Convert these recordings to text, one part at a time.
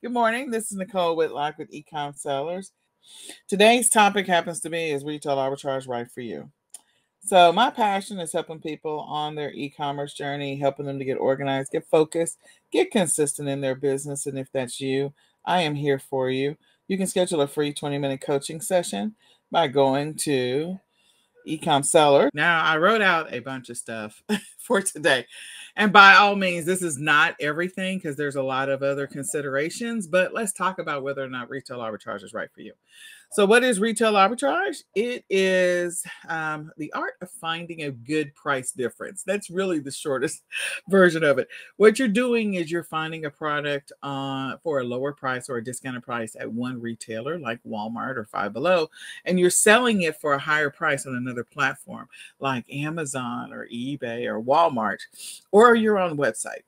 Good morning. This is Nicole Whitlock with eCom Sellers. Today's topic happens to be is retail arbitrage right for you? So my passion is helping people on their e-commerce journey, helping them to get organized, get focused, get consistent in their business. And if that's you, I am here for you. You can schedule a free 20-minute coaching session by going to eCom Seller. Now, I wrote out a bunch of stuff for today. And by all means, this is not everything because there's a lot of other considerations, but let's talk about whether or not retail arbitrage is right for you. So what is retail arbitrage? It is the art of finding a good price difference. That's really the shortest version of it. What you're doing is you're finding a product for a lower price or a discounted price at one retailer like Walmart or Five Below, and you're selling it for a higher price on another platform like Amazon or eBay or Walmart or your own website.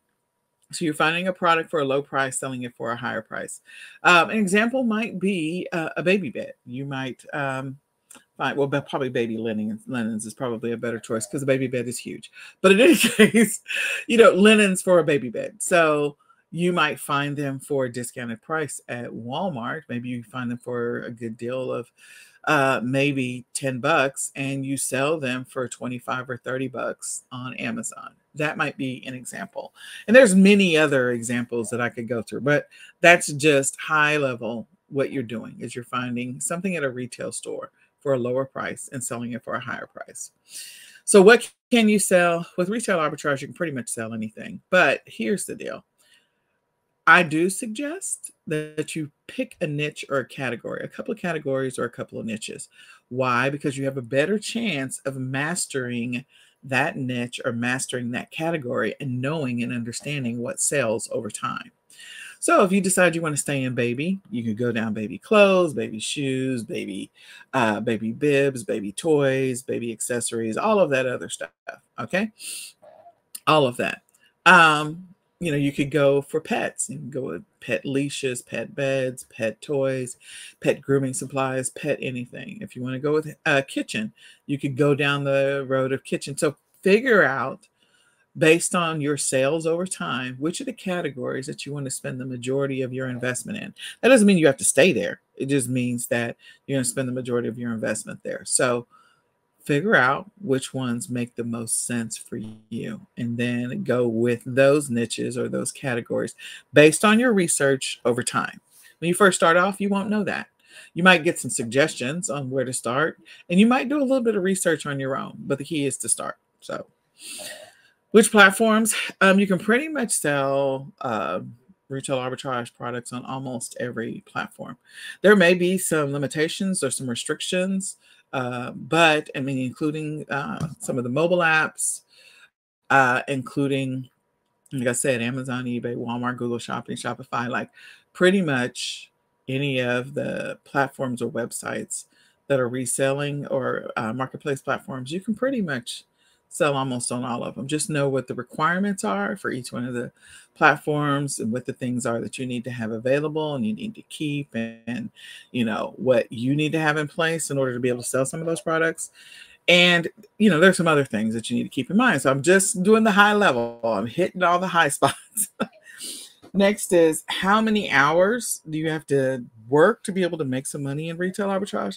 So you're finding a product for a low price, selling it for a higher price. An example might be a baby bed. You might find, well, probably baby linens is probably a better choice because a baby bed is huge. But in any case, linens for a baby bed. So you might find them for a discounted price at Walmart. Maybe you find them for a good deal of maybe $10 and you sell them for 25 or 30 bucks on Amazon. That might be an example. And there's many other examples that I could go through, but that's just high level. What you're doing is you're finding something at a retail store for a lower price and selling it for a higher price. So what can you sell? With retail arbitrage, you can pretty much sell anything. But here's the deal. I do suggest that you pick a niche or a category, a couple of categories or a couple of niches. Why? Because you have a better chance of mastering that niche or mastering that category and knowing and understanding what sells over time. So if you decide you want to stay in baby, you can go down baby clothes, baby shoes, baby bibs, baby toys, baby accessories, all of that other stuff. Okay. All of that. You could go for pets. You can go with pet leashes, pet beds, pet toys, pet grooming supplies, pet anything. If you want to go with a kitchen, you could go down the road of kitchen. So figure out, based on your sales over time, which are the categories that you want to spend the majority of your investment in. That doesn't mean you have to stay there. It just means that you're going to spend the majority of your investment there. So figure out which ones make the most sense for you and then go with those niches or those categories based on your research over time. When you first start off, you won't know that. You might get some suggestions on where to start, and you might do a little bit of research on your own, but the key is to start. So which platforms? You can pretty much sell retail arbitrage products on almost every platform. There may be some limitations or some restrictions, but I mean, including some of the mobile apps, including, like I said, Amazon, eBay, Walmart, Google Shopping, Shopify, like pretty much any of the platforms or websites that are reselling or marketplace platforms, you can pretty much sell almost on all of them. Just know what the requirements are for each one of the platforms and what the things are that you need to have available and you need to keep, and what you need to have in place in order to be able to sell some of those products. And there's some other things that you need to keep in mind. So I'm just doing the high level. I'm hitting all the high spots. Next is, how many hours do you have to work to be able to make some money in retail arbitrage?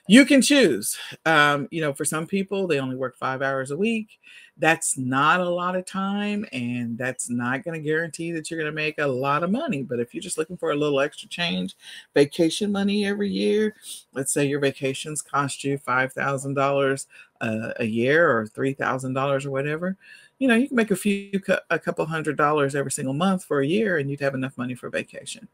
You can choose. For some people, they only work 5 hours a week. That's not a lot of time, and that's not going to guarantee that you're going to make a lot of money. But if you're just looking for a little extra change, vacation money every year, let's say your vacations cost you $5,000 a year or $3,000 or whatever, you can make a couple $100 every single month for a year, and you'd have enough money for vacation.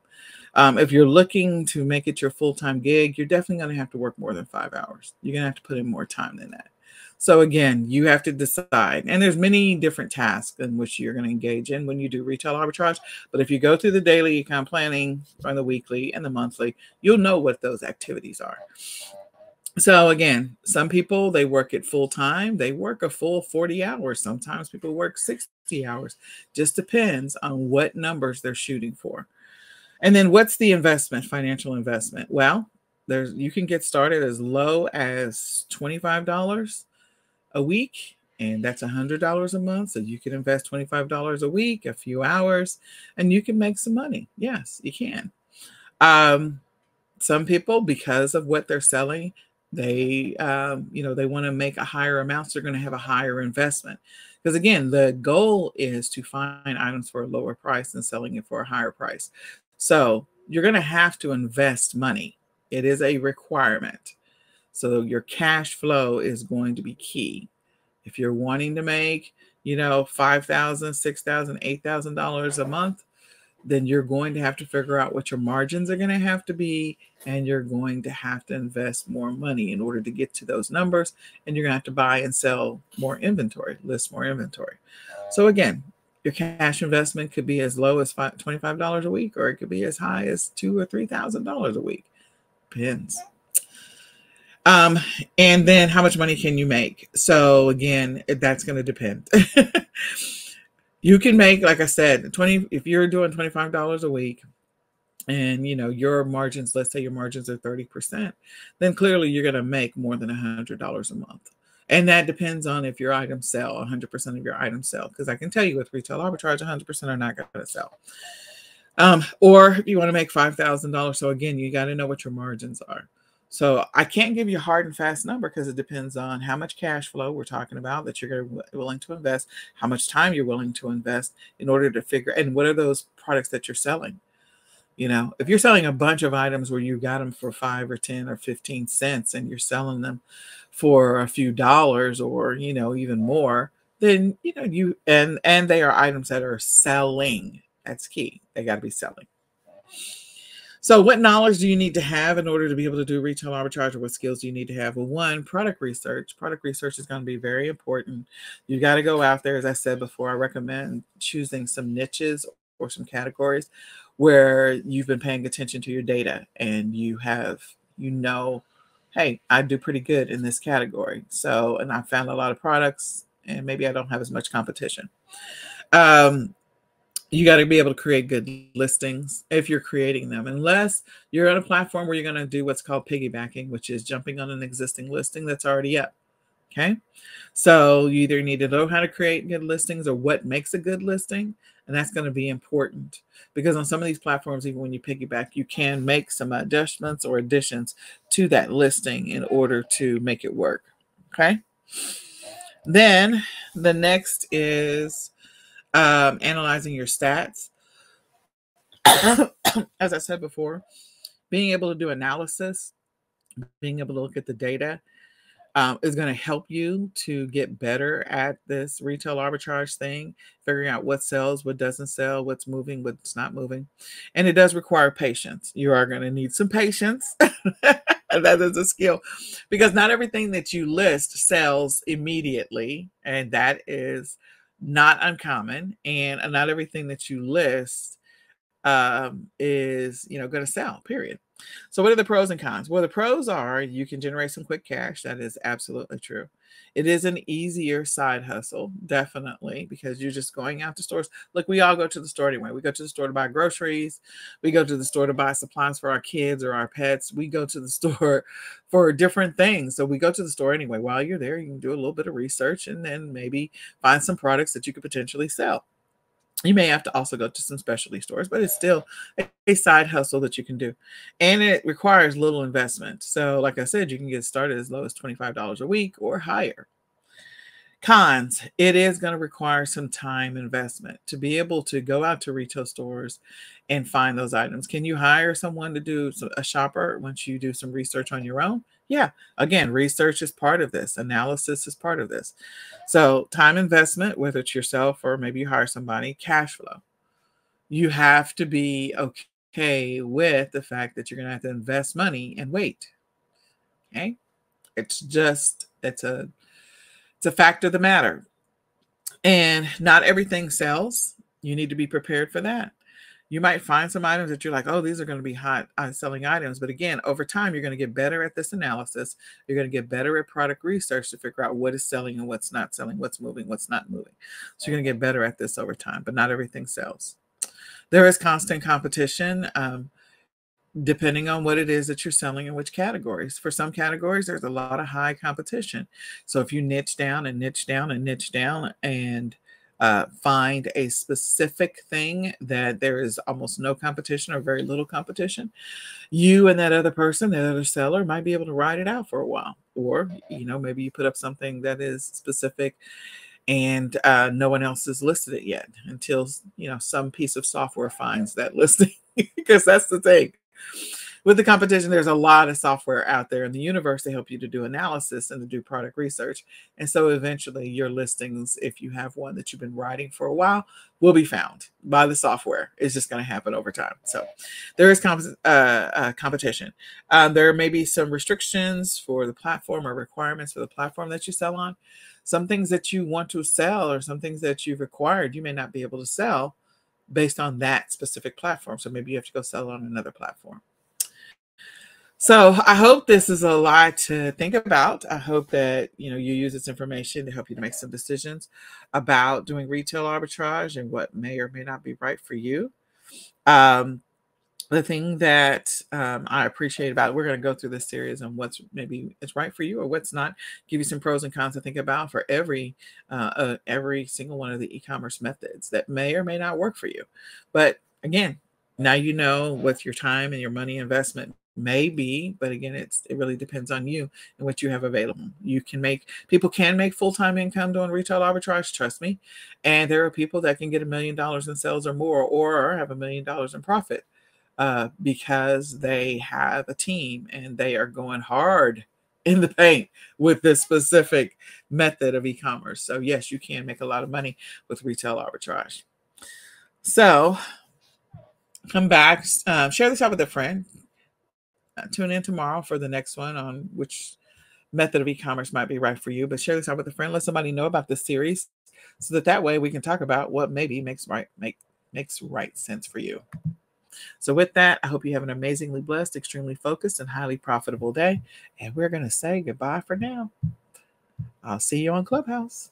If you're looking to make it your full-time gig, you're definitely going to have to work more than 5 hours. You're going to have to put in more time than that. So again, you have to decide. And there's many different tasks in which you're going to engage in when you do retail arbitrage. But if you go through the daily econ planning or the weekly and the monthly, you'll know what those activities are. So again, some people, they work it full time. They work a full 40 hours. Sometimes people work 60 hours. Just depends on what numbers they're shooting for. And then what's the investment, financial investment? Well, you can get started as low as $25 a week And that's $100 a month. So you can invest $25 a week, a few hours, and you can make some money. Yes, you can. Some people, because of what they're selling, they want to make a higher amount. So they're going to have a higher investment. Because again, the goal is to find items for a lower price and selling it for a higher price. So you're going to have to invest money. It is a requirement. So your cash flow is going to be key. If you're wanting to make, $5,000, $6,000, $8,000 a month, then you're going to have to figure out what your margins are going to have to be, and you're going to have to invest more money in order to get to those numbers, and you're going to have to buy and sell more inventory, list more inventory. So again, your cash investment could be as low as $25 a week, or it could be as high as $2,000 or $3,000 a week. Depends. And then how much money can you make? So again, that's going to depend. You can make, like I said, if you're doing $25 a week and your margins, let's say your margins are 30%, then clearly you're going to make more than $100 a month. And that depends on if your items sell, 100% of your items sell. Because I can tell you with retail arbitrage, 100% are not going to sell. Or if you want to make $5,000. So again, you got to know what your margins are. So I can't give you a hard and fast number because it depends on how much cash flow we're talking about that you're willing to invest, how much time you're willing to invest in order to figure, and what are those products that you're selling. If you're selling a bunch of items where you got them for 5 or 10 or 15 cents and you're selling them for a few dollars or, even more, then, and they are items that are selling. That's key. They got to be selling. So what knowledge do you need to have in order to be able to do retail arbitrage, or what skills do you need to have? Well, one, product research. Product research is going to be very important. You got to go out there. As I said before, I recommend choosing some niches or some categories where you've been paying attention to your data and hey, I do pretty good in this category. So, and I found a lot of products and maybe I don't have as much competition. You got to be able to create good listings if you're creating them, unless you're on a platform where you're going to do what's called piggybacking, which is jumping on an existing listing that's already up. Okay. So you either need to know how to create good listings or what makes a good listing. And that's going to be important because on some of these platforms, even when you piggyback, you can make some adjustments or additions to that listing in order to make it work. Okay. Then the next is analyzing your stats. As I said before, being able to do analysis, being able to look at the data is going to help you to get better at this retail arbitrage thing, figuring out what sells, what doesn't sell, what's moving, what's not moving. And it does require patience. You are going to need some patience. That is a skill because not everything that you list sells immediately. And that is not uncommon. And not everything that you list is, going to sell, period. So what are the pros and cons? Well, the pros are you can generate some quick cash. That is absolutely true. It is an easier side hustle, definitely, because you're just going out to stores. Look, we all go to the store anyway. We go to the store to buy groceries. We go to the store to buy supplies for our kids or our pets. We go to the store for different things. So we go to the store anyway. While you're there, you can do a little bit of research and then maybe find some products that you could potentially sell. You may have to also go to some specialty stores, but it's still a side hustle that you can do. And it requires little investment. So like I said, you can get started as low as $25 a week or higher. Cons, it is going to require some time investment to be able to go out to retail stores and find those items. Can you hire someone to do a shopper once you do some research on your own? Yeah. Again, research is part of this. Analysis is part of this. So time investment, whether it's yourself or maybe you hire somebody, cash flow. You have to be okay with the fact that you're going to have to invest money and wait. Okay. It's a fact of the matter. And not everything sells. You need to be prepared for that. You might find some items that you're like, oh, these are going to be hot selling items. But again, over time, you're going to get better at this analysis. You're going to get better at product research to figure out what is selling and what's not selling, what's moving, what's not moving. So you're going to get better at this over time, but not everything sells. There is constant competition. depending on what it is that you're selling in which categories. For some categories, there's a lot of high competition. So if you niche down and niche down and niche down and find a specific thing that there is almost no competition or very little competition, you and that other person, that other seller, might be able to ride it out for a while. Or, maybe you put up something that is specific and no one else has listed it yet until, some piece of software finds that listing. Because that's the thing. With the competition, there's a lot of software out there in the universe to help you to do analysis and to do product research. And so eventually your listings, if you have one that you've been writing for a while, will be found by the software. It's just going to happen over time. So there is competition. There may be some restrictions for the platform or requirements for the platform that you sell on. Some things that you want to sell or some things that you've acquired, you may not be able to sell based on that specific platform. So maybe you have to go sell on another platform. So I hope this is a lot to think about. I hope that you use this information to help you to make some decisions about doing retail arbitrage and what may or may not be right for you. The thing that I appreciate about it, we're going to go through this series on what's maybe it's right for you or what's not. Give you some pros and cons to think about for every single one of the e-commerce methods that may or may not work for you. But again, now you know what your time and your money investment may be, but again, it really depends on you and what you have available. People can make full-time income doing retail arbitrage, trust me. And there are people that can get $1 million in sales or more, or have $1 million in profit because they have a team and they are going hard in the paint with this specific method of e-commerce. So yes, you can make a lot of money with retail arbitrage. So come back, share this out with a friend. Tune in tomorrow for the next one on which method of e-commerce might be right for you. But share this out with a friend. Let somebody know about this series so that way we can talk about what maybe makes right sense for you. So with that, I hope you have an amazingly blessed, extremely focused, and highly profitable day. And we're going to say goodbye for now. I'll see you on Clubhouse.